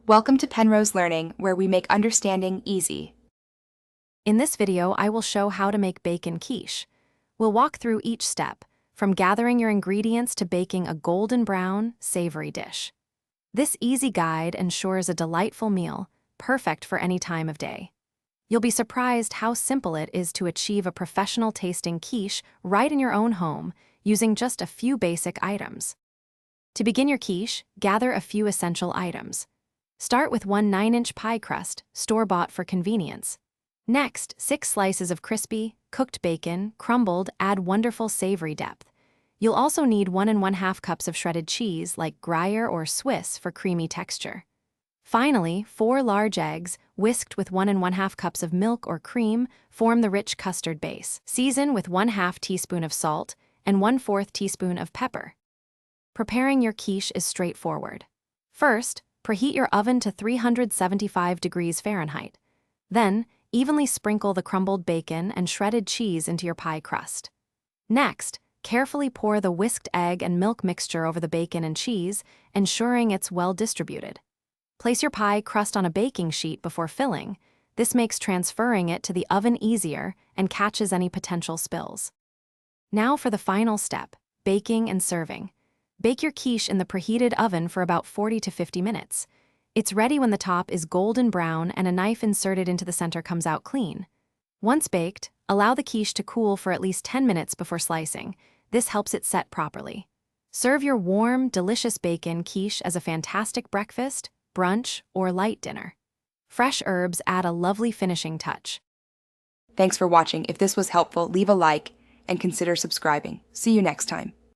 Welcome to Penrose Learning, where we make understanding easy. In this video, I will show how to make bacon quiche. We'll walk through each step, from gathering your ingredients to baking a golden brown, savory dish. This easy guide ensures a delightful meal, perfect for any time of day. You'll be surprised how simple it is to achieve a professional-tasting quiche right in your own home, using just a few basic items. To begin your quiche, gather a few essential items. Start with one 9-inch pie crust, store-bought for convenience. Next, 6 slices of crispy, cooked bacon, crumbled, add wonderful savory depth. You'll also need 1 1/2 cups of shredded cheese like Gruyere or Swiss for creamy texture. Finally, 4 large eggs, whisked with 1 1/2 cups of milk or cream, form the rich custard base. Season with 1/2 teaspoon of salt and 1/4 teaspoon of pepper. Preparing your quiche is straightforward. First, preheat your oven to 375 degrees Fahrenheit. Then, evenly sprinkle the crumbled bacon and shredded cheese into your pie crust. Next, carefully pour the whisked egg and milk mixture over the bacon and cheese, ensuring it's well distributed. Place your pie crust on a baking sheet before filling. This makes transferring it to the oven easier and catches any potential spills. Now for the final step, baking and serving. Bake your quiche in the preheated oven for about 40 to 50 minutes. It's ready when the top is golden brown and a knife inserted into the center comes out clean. Once baked, allow the quiche to cool for at least 10 minutes before slicing. This helps it set properly. Serve your warm, delicious bacon quiche as a fantastic breakfast, brunch, or light dinner. Fresh herbs add a lovely finishing touch. Thanks for watching. If this was helpful, leave a like and consider subscribing. See you next time.